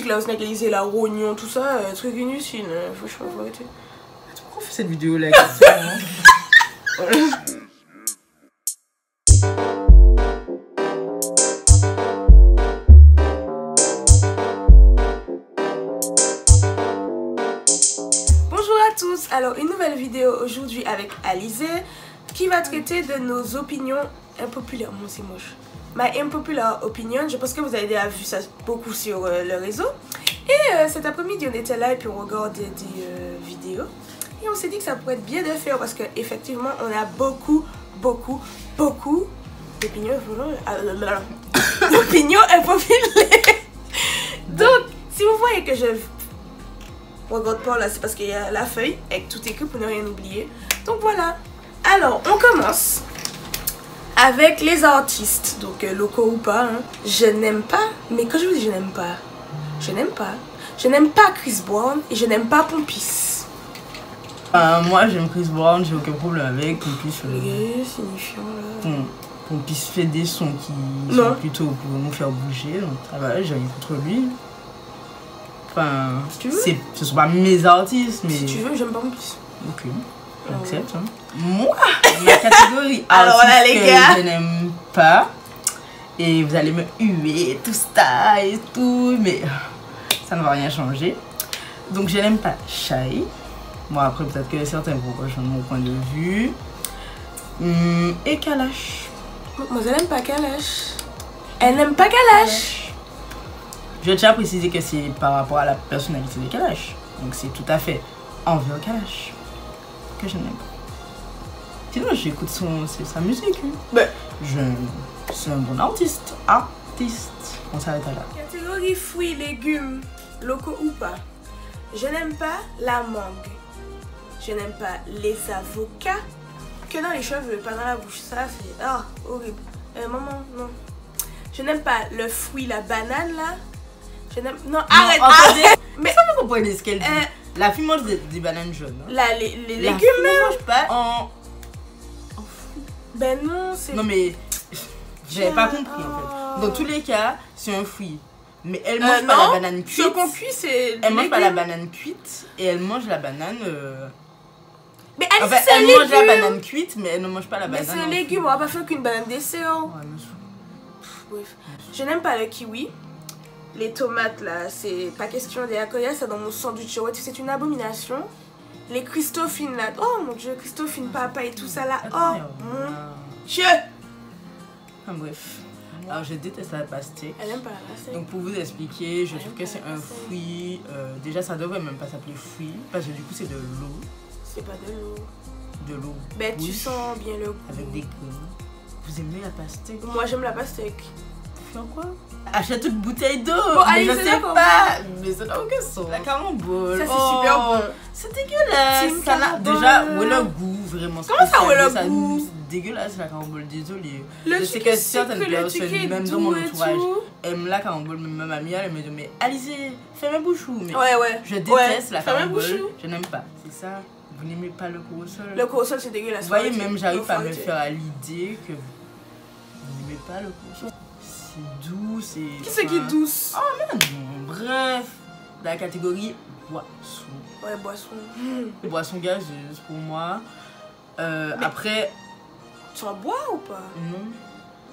Klaus Nagalisé, la rognon, tout ça, truc inutile, franchement, faut arrêter. Pourquoi on fait cette vidéo là? Bonjour à tous, alors une nouvelle vidéo aujourd'hui avec Alizé qui va traiter de nos opinions impopulaires. Moi c'est moche. My unpopular opinion, je pense que vous avez déjà vu ça beaucoup sur le réseau. Et cet après-midi on était là et puis on regardait des vidéos. Et on s'est dit que ça pourrait être bien de faire parce qu'effectivement on a beaucoup d'opinions impopulaires. Donc si vous voyez que je regarde pas là, c'est parce qu'il y a la feuille avec tout écrit pour ne rien oublier. Donc voilà. Alors on commence avec les artistes, donc locaux ou pas, hein. Je n'aime pas, mais quand je vous dis je n'aime pas, je n'aime pas Chris Brown et je n'aime pas Pompis. Moi j'aime Chris Brown, j'ai aucun problème avec. Pompis, signifiant là. Pompis fait des sons qui sont plutôt pour nous faire bouger, donc ça va, j'ai rien contre lui. Enfin, si tu veux. Ce sont pas mes artistes, mais. Si tu veux, j'aime pas Pompis. Ok. J'accepte. Hein. Moi, ma catégorie alors là, les gars, que je n'aime pas, et vous allez me huer, tout ça et tout, mais ça ne va rien changer. Donc je n'aime pas Shai. Moi après peut-être que certains vont rejoindre mon point de vue. Et Kalash. Moi je n'aime pas Kalash. Elle n'aime pas Kalash. Je tiens à préciser que c'est par rapport à la personnalité de Kalash. Donc c'est tout à fait envers Kalash que je n'aime pas. Sinon j'écoute sa musique. Ben. C'est un bon artiste. On s'arrête là. Catégorie fruits, légumes, locaux ou pas. Je n'aime pas la mangue. Je n'aime pas les avocats. Que dans les cheveux, pas dans la bouche. Ça c'est horrible. Maman, non. Je n'aime pas le fruit, la banane là. Je n'aime. Non, arrête. Mais ça vous comprenez ce qu'elle dit. La fille mange des bananes jaunes. Hein. Là, les légumes, ne mange pas en fruits. Ben non, c'est. Non, mais j'avais pas compris en fait. Dans tous les cas, c'est un fruit. Mais elle mange pas la banane cuite. Ce qu'on cuit, c'est. Elle mange pas la banane cuite et elle mange la banane. Mais en fait, elle mange la banane cuite, mais elle ne mange pas la banane. Mais c'est un légume, on va pas faire qu'une banane dessert. Ouais, bref. Je n'aime pas le kiwi. Les tomates là, c'est pas question des acoyas, ça dans mon sandwich. Ouais, c'est une abomination. Les Christophine là, oh mon dieu, Christophine papa et tout ça là, oh mon dieu. Bref. Alors je déteste la pastèque. Elle aime pas la pastèque. Donc pour vous expliquer, je trouve que c'est un fruit. Déjà ça devrait même pas s'appeler fruit, parce que du coup c'est de l'eau. C'est pas de l'eau. De l'eau. Ben tu sens bien le goût. Avec des grains. Vous aimez la pastèque? Moi j'aime la pastèque. Faire quoi? Achète une bouteille d'eau. Bon, allez, je sais pas. Mais ça n'a aucun sens. La carambole. Ça c'est super bon. C'est dégueulasse. Ça n'a déjà le goût vraiment. Comment ça ouais le goût? C'est dégueulasse la carambole, désolée. Je sais que certaines personnes, même dans mon entourage, aiment la carambole. Même ma mamie, elle me dit mais Alizé, fais ma bouchou. Mais ouais. Je déteste la carambole. Je n'aime pas. C'est ça. Vous n'aimez pas le corosol? Le corosol c'est dégueulasse. Vous voyez, même j'arrive pas à me faire à l'idée que vous n'aimez pas le corosol. C'est doux, c'est. Qui c'est qui est douce? Oh mais non, bref. La catégorie boisson. Ouais, boisson. Boisson gazeuse pour moi. Après. Tu en bois ou pas? Non.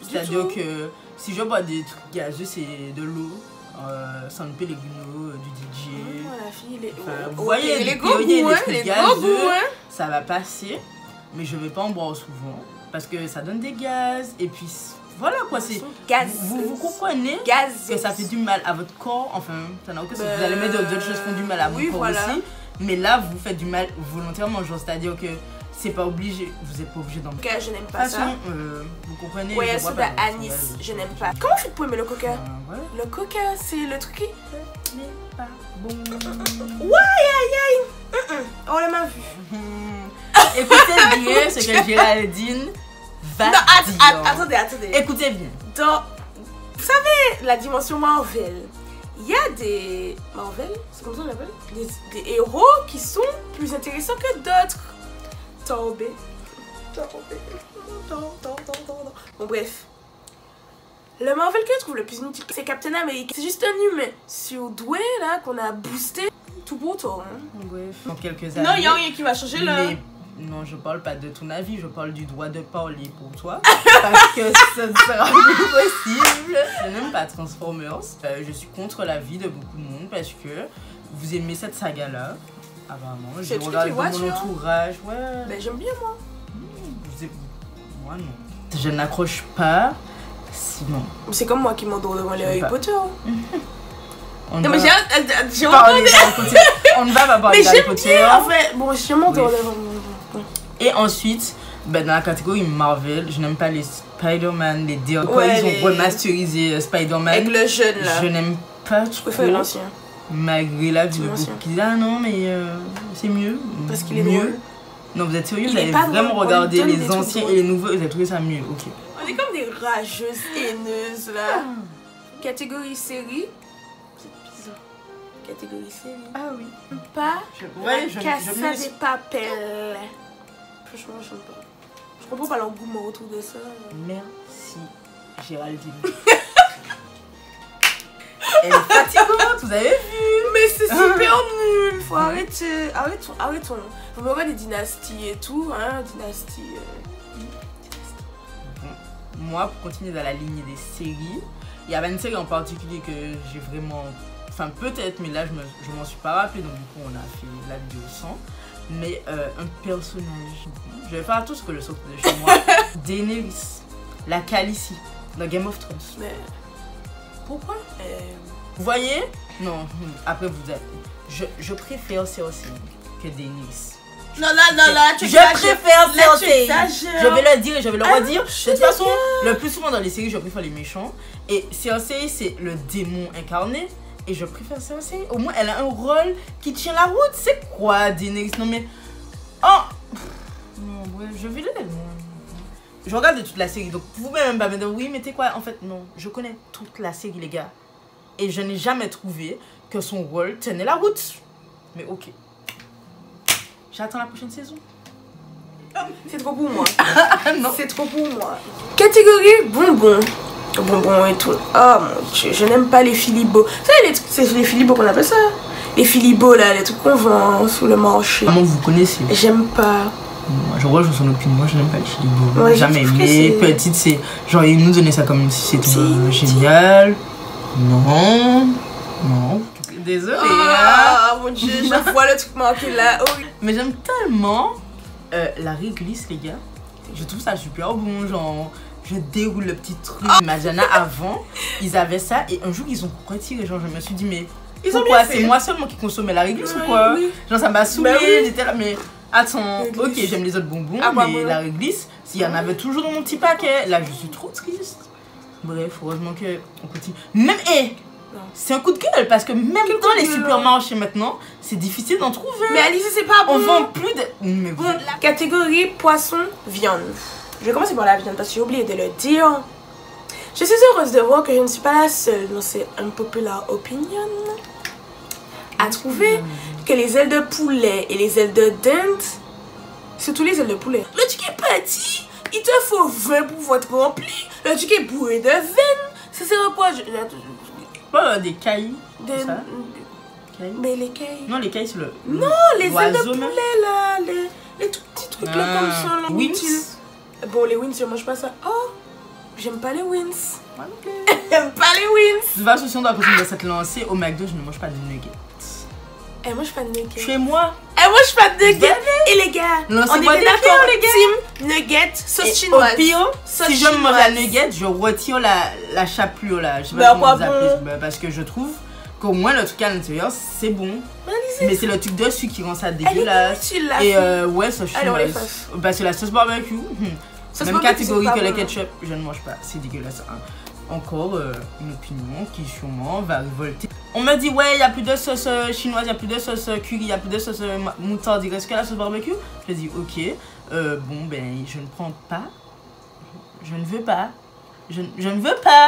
C'est-à-dire que si je bois des trucs gazeux, c'est de l'eau. Sans louper les guineaux, du DJ. Oh la fille, les. Vous voyez, les gros goûts, les gazeux, ça va passer. Mais je vais pas en boire souvent. Parce que ça donne des gaz. Et puis. Voilà quoi, c'est. Vous comprenez que ça fait du mal à votre corps. Enfin, ça n'a aucun sens. Vous allez mettre d'autres choses qui font du mal à votre corps aussi. Mais là, vous faites du mal volontairement. Genre, c'est-à-dire que c'est pas obligé. Vous n'êtes pas obligé d'en boire. Je n'aime pas ça. Vous comprenez? Ouais, ça d'anis. Je n'aime pas. Comment faites pour aimer le coca? Le coca, c'est le truc qui. Ce n'est pas bon. Ouais, oh, la main vue. Écoutez bien ce que Géraldine. Non, attendez. Écoutez bien. Dans, vous savez, la dimension Marvel, il y a des... Marvel, c'est comme ça on l'appelle? Des héros qui sont plus intéressants que d'autres. Bon bref. Le Marvel que je trouve le plus inutile, c'est Captain America. C'est juste un humain surdoué là qu'on a boosté tout pour toi. Hein. Bref, dans quelques années. Non, il n'y a rien qui va changer là. Non, je parle pas de ton avis, je parle du droit de parler pour toi. Parce que ça ne sera plus possible. Je n'aime pas Transformers. Je suis contre l'avis de beaucoup de monde parce que vous aimez cette saga-là. Apparemment, je regarde mon entourage. Ouais. Ben, j'aime bien moi. Moi non. Je n'accroche pas. Sinon. C'est comme moi qui m'endors devant les Harry Potter. Non mais j'ai entendu. On ne va pas parler d'Harry Potter. Bien, en fait. Bon, je m'endors devant. Et ensuite, ben, dans la catégorie Marvel, je n'aime pas les Spider-Man, les DLC. Quand ils ont remasterisé Spider-Man. Avec le jeune là. Je n'aime pas trop. Je préfère l'ancien. Malgré la vie de beaucoup qui disent ah non mais c'est mieux. Parce qu'il est mieux. Non vous êtes sérieux, vous avez vraiment regardé les anciens et les nouveaux, vous avez trouvé ça mieux, ok. On est comme des rageuses haineuses là. Catégorie série. C'est bizarre. Catégorie série. Ah oui. Pas Casa de Papel. Franchement j'aime pas. Je comprends pas l'engouement autour de ça. Merci Géraldine. Elle est fatigante, vous avez vu? Mais c'est super nul, faut arrêter. Arrêtons. On me voit des dynasties et tout, hein, dynastie. Moi, pour continuer dans la lignée des séries, il y avait une série en particulier que j'ai vraiment. Enfin, peut-être, mais là, je m'en suis pas rappelé, donc du coup, on a fait la vidéo sans. Mais un personnage. Je vais faire tout ce que le sort de chez moi. Daenerys, la Khaleesi, dans Game of Thrones. Mais. Pourquoi Vous voyez? Non, après vous êtes. Je préfère Cersei que Daenerys. Non, tu je préfère Cersei. Je vais le dire et je vais le redire. De toute façon, le plus souvent dans les séries, je préfère les méchants. Et Cersei, c'est le démon incarné. Et je préfère Cersei. Au moins, elle a un rôle qui tient la route. C'est quoi Daenerys? Non mais... Oh non, ouais, je vais le dire. Je regarde toute la série, donc vous pouvez même pas me dire oui, mais t'es quoi? En fait, non, je connais toute la série, les gars. Et je n'ai jamais trouvé que son rôle tenait la route. Mais ok. J'attends la prochaine saison. C'est trop pour moi. Non, c'est trop pour moi. Catégorie bonbons. Bonbons et tout. Oh mon dieu, je n'aime pas les filibos. C'est les filibos qu'on appelle ça. Les filibos là, les trucs qu'on vend sous le marché. Comment vous connaissez? J'aime pas. Moi, je rejoins son opinion, moi je n'aime pas les filibos. Ouais, jamais aimé. Petite, c'est genre ils nous donnaient ça comme si c'était génial. Non. Désolée. Ah mon dieu, je vois le truc manqué là. Oh. Mais j'aime tellement la réglisse, les gars. Je trouve ça super bon. Genre, je déroule le petit truc. Imagine avant, ils avaient ça et un jour ils ont retiré. Genre, je me suis dit, mais pourquoi c'est moi seulement qui consommais la réglisse ou quoi? Genre, ça m'a saoulée. J'étais là, mais. Attends, ok, j'aime les autres bonbons, mais la réglisse, s'il y en avait toujours dans mon petit paquet, là je suis trop triste. Bref, heureusement qu'on continue. Même, c'est un coup de gueule parce que même dans les supermarchés maintenant, c'est difficile d'en trouver. Mais Alice, c'est pas bon. On vend plus de. Mais bon, catégorie poisson, viande. Je vais commencer par la viande parce que j'ai oublié de le dire. Je suis heureuse de voir que je ne suis pas la seule dans ces unpopular opinion à trouver que les ailes de poulet et les ailes de dinde, surtout les ailes de poulet, le truc est petit, il te faut 20 pour votre rempli, le truc est bourré de veine, ça sert à quoi? Des cailles. Mais les cailles. Non, les cailles c'est le. Non, les ailes de poulet là, les tout petits trucs là comme ça. Là, wings. Bon, les wings, je mange pas ça. Oh, j'aime pas les wings. J'aime pas les wings. De toute façon, si on doit continuer à se lancer, au McDo, je ne mange pas de nuggets. Et moi je suis pas de nuggets. Chez moi. Et moi je suis pas de nuggets. Et les gars, on était d'accord, les gars. Team nuggets, sauce chinoise. Au pire, si je mange la nugget, je retire la chapelure là. Je sais pas comment vous appelez. Parce que je trouve qu'au moins le truc à l'intérieur c'est bon. Mais c'est le truc dessus qui rend ça dégueulasse. Et ouais, sauce chinoise. Parce que la sauce barbecue, même catégorie que le ketchup, je ne mange pas. C'est dégueulasse. Encore une opinion qui sûrement va révolter. On me dit ouais, il n'y a plus de sauce chinoise, il n'y a plus de sauce curry, il n'y a plus de sauce moutarde, il reste que la sauce barbecue. Je dis ok, bon ben je ne prends pas. Je ne veux pas. Je ne veux pas.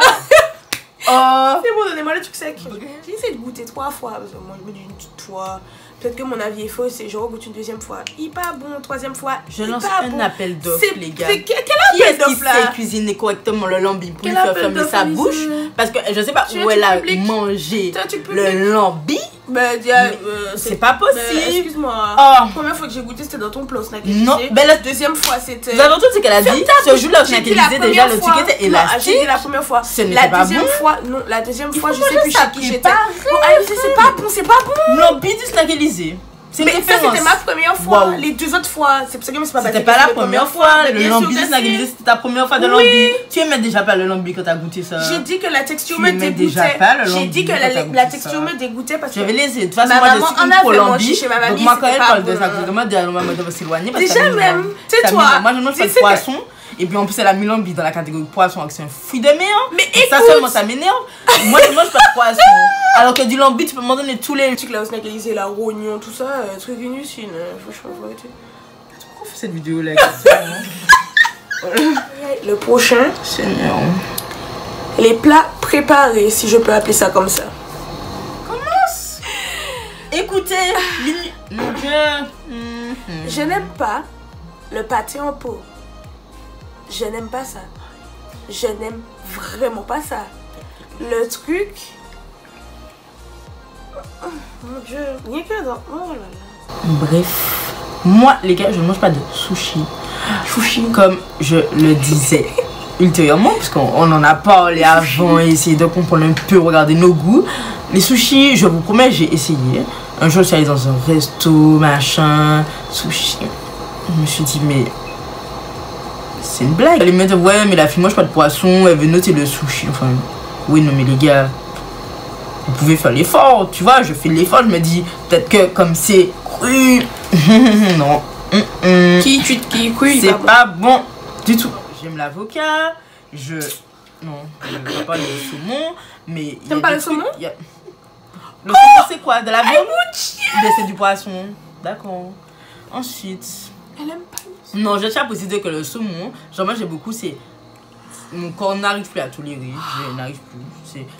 C'est bon, donnez-moi le truc sec. J'ai essayé de goûter 3 fois. Parce que moi, je me dis une petite fois. Peut-être que mon avis est faux, c'est je regoute une deuxième fois. Il est pas bon, troisième fois. Je lance un appel d'offres, les gars. Quel appel d'offres là? Qui sait cuisiner correctement le lambi pour lui faire fermer sa bouche? Parce que je sais pas où elle a mangé le lambi. C'est pas possible. Excuse-moi. La première fois que j'ai goûté, c'était dans ton plat au snack Élysée. Non, la deuxième fois, c'était. Vous avez entendu ce qu'elle a dit? Ce jour-là au snack Élysée, déjà le truc était élastique. J'ai dit la première fois. La deuxième fois, non, la deuxième fois, je sais plus chez qui j'étais. C'est pas bon, c'est pas bon. Lambi du snack Élysée. Mais ça c'était ma première fois, les 2 autres fois, c'est pour ça que c'est pas C'était pas la première fois, le lambi de snack Élysée c'était ta première fois de lambi. Tu aimais déjà pas le lambi quand t'as goûté ça? J'ai dit que la texture me dégoûtait. J'ai dit que la texture me dégoûtait parce que. Je vais laisser, de toute façon moi je suis une pro lambi. Donc moi quand elle parle de ça, je demande à maman de s'éloigner parce que déjà même, c'est toi. Moi je mange pas de poisson. Et puis en plus elle a mis lambi dans la catégorie poisson, c'est un fruit de mer. Mais écoute, ça seulement ça m'énerve. Moi je mange pas de poisson. Alors que du lambi tu peux m'en donner tous les trucs là au snack Élysée, la rognon, tout ça, truc inutile. Faut arrêter. Pourquoi on fait cette vidéo là? Le prochain, Seigneur. Les plats préparés, si je peux appeler ça comme ça. Commence. Écoutez, mon Dieu. Je n'aime pas le pâté en pot. Je n'aime pas ça. Je n'aime vraiment pas ça. Le truc... Oh, mon Dieu, rien que dans... Oh là là. Bref, moi les gars, je ne mange pas de sushi. Sushi, comme je le disais ultérieurement, parce qu'on en a parlé avant et essayé de comprendre un peu, regarder nos goûts. Les sushis, je vous promets, j'ai essayé. Un jour, je suis allée dans un resto, machin, sushi. Je me suis dit, mais... c'est une blague. Elle me dit, ouais, mais la fille mange pas de poisson, elle veut noter le sushi. Enfin, oui, non, mais les gars, vous pouvez faire l'effort, tu vois. Je fais l'effort, je me dis, peut-être que comme c'est cru, non. Qui cru, c'est pas bon du tout. J'aime l'avocat, non, je ne pas le saumon, mais. T'aimes pas le saumon? Le saumon, c'est quoi? De la viande? C'est du poisson. D'accord. Ensuite. Elle aime pas le saumon. Non, je tiens à préciser que le saumon, genre moi j'ai beaucoup, c'est. Mon corps n'arrive plus à tolérer, je n'arrive plus.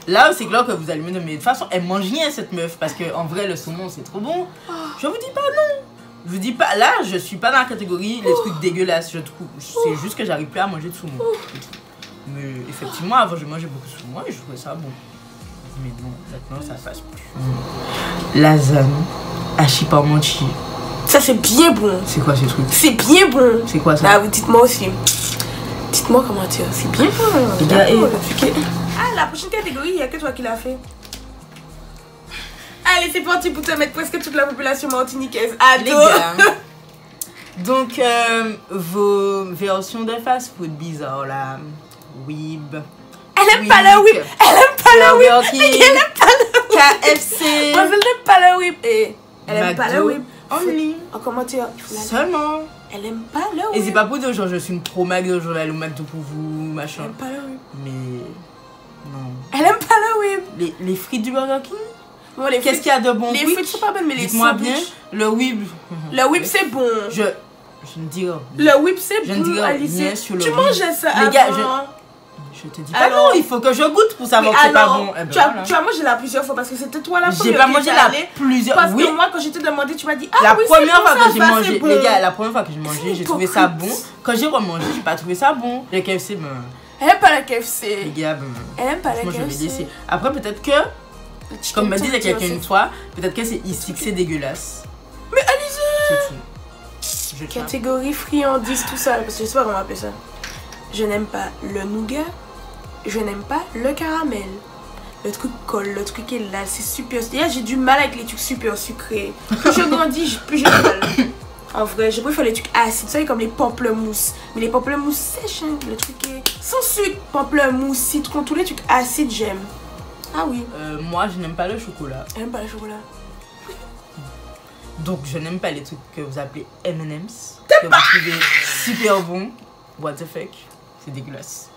Là, c'est clair que vous allez me dire, mais de toute façon, elle mange rien cette meuf, parce qu'en vrai, le saumon c'est trop bon. Je vous dis pas non. Je vous dis pas, là, je suis pas dans la catégorie les trucs dégueulasses, je trouve. C'est juste que j'arrive plus à manger de saumon. Mais effectivement, avant, je mangeais beaucoup de saumon et je trouvais ça bon. Mais non, maintenant, ça passe plus. Lasagne, hachis parmentier. Ça, c'est bien bon. C'est quoi ces trucs? C'est bien bon. C'est quoi ça? Ah, vous dites-moi aussi. Dites-moi comment dire. C'est bien bon. Ah, la prochaine catégorie, il n'y a que toi qui l'as fait. Allez, c'est parti pour te mettre presque toute la population martiniquaise à les gars. Donc, vos versions de fast-food bizarres là. Weeb. Elle aime pas le Weeb. Elle aime pas le Weeb. Elle aime pas le Weeb. KFC. Moi, elle n'aime pas le Weeb. Elle aime pas le Weeb. Only. En commentaire. Seulement. Elle aime pas le Weeb. Et c'est pas pour dire genre je suis une pro McDo, genre le McDo pour vous, machin. Elle aime pas le Weeb. Mais non. Elle aime pas le Weeb. Les frites du Burger King. Bon, qu'est-ce qu'il y a de bon? Les frites sont pas bonnes, mais les dites-moi bien. Le Weeb. Le Weeb c'est bon. Je ne dirai rien. Le Weeb c'est bon. Je ne dirai rien sur le Tu mangeais ça les avant. Gars, je te dis pas non, il faut que je goûte pour savoir que c'est pas bon. Eh ben tu as mangé là plusieurs fois parce que c'était toi la première. J'ai pas mangé là plusieurs fois. Parce que moi, quand je t'ai demandé, tu m'as dit la première fois que j'ai mangé, les gars, la première fois que j'ai mangé, j'ai trouvé ça bon. Quand j'ai remangé, j'ai pas trouvé ça bon. Le KFC, ben. Elle aime pas le KFC. Les gars, ben. Elle aime pas le KFC. Moi, je vais laisser. Après, peut-être que. Comme me disait quelqu'un une fois, peut-être que c'est ici que c'est dégueulasse. Mais allez-y! Catégorie friandise, tout ça, parce que je sais pas comment appeler ça. Je n'aime pas le nougat, je n'aime pas le caramel. Le truc colle, le truc est là, c'est super. D'ailleurs, j'ai du mal avec les trucs super sucrés. Plus je grandis, plus j'ai du mal. En vrai, je préfère les trucs acides, ça comme les pamplemousses. Mais les pamplemousses sèches, hein, le truc est sans sucre, pamplemousse, citron, tous les trucs acides, j'aime. Ah oui. Moi, je n'aime pas le chocolat. Elle n'aime pas le chocolat. Donc, je n'aime pas les trucs que vous appelez M&M's. Que vous trouvez super bon. What the fuck? C'est dégueulasse.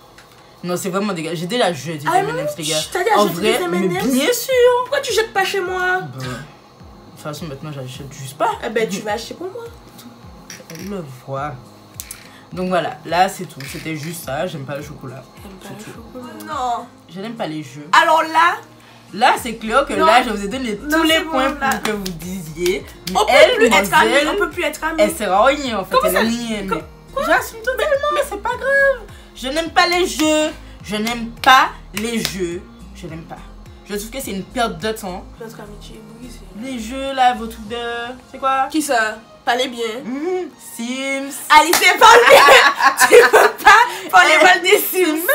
Non, c'est vraiment dégueulasse. J'ai déjà jeté des M&M's, les gars. T'as déjà jeté des M&M's? Mais bien sûr. Pourquoi tu jettes pas chez moi? De toute façon, maintenant, j'achète juste pas. Eh ben, tu vas acheter pour moi. Elle le voit. Donc voilà, là c'est tout. C'était juste ça. J'aime pas le chocolat. J'aime pas le chocolat. Non. Je n'aime pas les jeux. Alors là. Là, c'est clair que là, je vous ai donné tous les points pour que vous disiez. Mais on peut plus être amis. Elle sert à rien en fait. Elle est niée. J'assume totalement, mais c'est pas grave. Je n'aime pas les jeux. Je n'aime pas les jeux. Je n'aime pas. Je trouve que c'est une perte de temps. Notre amitié, oui, c'est. Les jeux là, vos trucs de. C'est quoi? Qui ça? Parlez bien. Sims. Allez, c'est pas bien. Tu peux pas parler mal des Sims.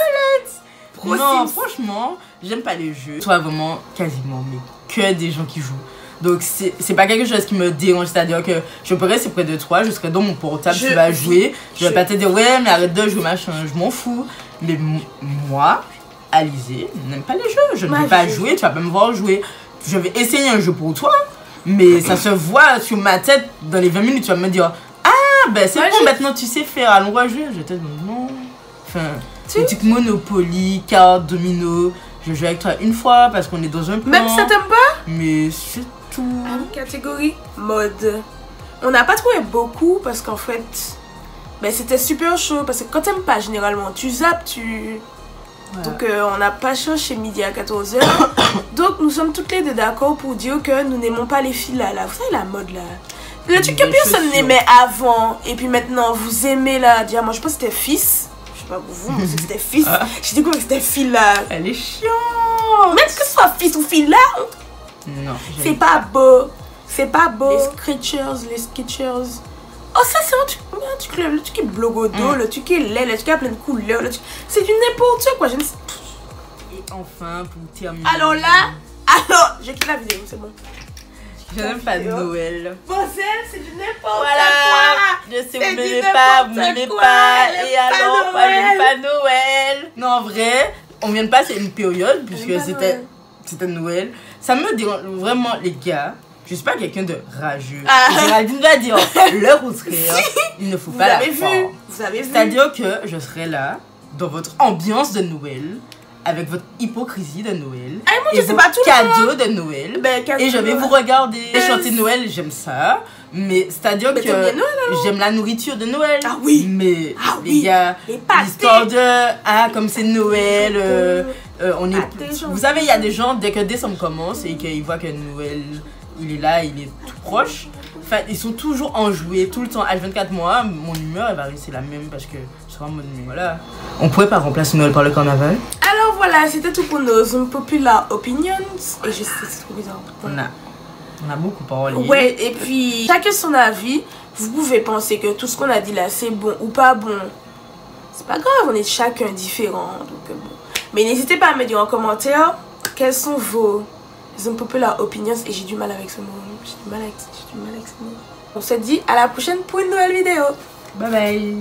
Non, franchement, j'aime pas les jeux. Soit vraiment quasiment, mais que des gens qui jouent. Donc c'est pas quelque chose qui me dérange, c'est-à-dire que je peux rester près de toi, je serai dans mon portable, tu vas jouer. Je vais pas te dire ouais mais arrête de jouer machin, je m'en fous. Mais moi, Alizée, n'aime pas les jeux, je ne vais pas jouer, tu vas pas me voir jouer. Je vais essayer un jeu pour toi, mais ça se voit sur ma tête dans les 20 minutes, tu vas me dire ah ben c'est bon maintenant tu sais faire, allons va jouer. Je te dis non. Enfin, les trucs Monopoly, cartes, domino, je joue avec toi une fois parce qu'on est dans un plan. Même si ça t'aime pas? Mais c'est tout. Catégorie mode. On n'a pas trouvé beaucoup parce qu'en fait, ben, c'était super chaud. Parce que quand t'aimes pas, généralement, tu zappes, tu. Voilà. Donc, on n'a pas cherché midi à 14h. Donc, nous sommes toutes les deux d'accord pour dire que nous n'aimons pas les filles là. Vous savez, la mode là. Le truc que personne n'aimait avant. Et puis maintenant, vous aimez là. Dire, moi, je pense que c'était fils. Je sais pas pour vous, mais c'était fils. J'ai découvert que c'était fille là. Elle est chiante. Même que ce soit fils ou fille là. Non. C'est pas beau. C'est pas beau. Les Skechers. Oh, ça, c'est un truc, le truc qui est blogodo, le truc qui est laid, le truc qui a plein de couleurs. C'est du n'importe quoi. Je ne sais... Et enfin, pour terminer. Alors là, j'ai quitté la vidéo, c'est bon. Je n'aime pas Noël. Bon, c'est du n'importe quoi. Je sais, vous m'aimez pas, vous m'aimez pas. Et alors, moi, j'aime pas Noël. Non, en vrai, on vient de passer une période, puisque c'était Noël. Ça me dérange vraiment, les gars. Je suis pas quelqu'un de rageux. Géraldine va dire, le contraire, il ne faut pas la faire. Vous avez vu. C'est-à-dire que je serai là, dans votre ambiance de Noël, avec votre hypocrisie de Noël, et vos cadeaux de Noël, et je vais vous regarder chanter Noël, j'aime ça, mais c'est-à-dire que j'aime la nourriture de Noël. Ah oui. Mais les gars, l'histoire de comme c'est Noël, on est. Vous savez, il y a des gens dès que décembre commence et qu'ils voient que Noël il est là, il est tout proche. Enfin, ils sont toujours enjoués tout le temps. À 24 mois, mon humeur elle va rester la même parce que je serai en mode voilà. On pouvait pas remplacer Noël par le carnaval. Alors voilà, c'était tout pour nos unpopular opinions. Et je sais, c'est trop bizarre. On a beaucoup parlé. Ouais, et puis chacun son avis. Vous pouvez penser que tout ce qu'on a dit là c'est bon ou pas bon. C'est pas grave, on est chacun différent. Donc bon. Mais n'hésitez pas à me dire en commentaire quels sont vos unpopular opinions. Et j'ai du mal avec ce mot. J'ai du mal avec ce mot. On se dit à la prochaine pour une nouvelle vidéo. Bye bye.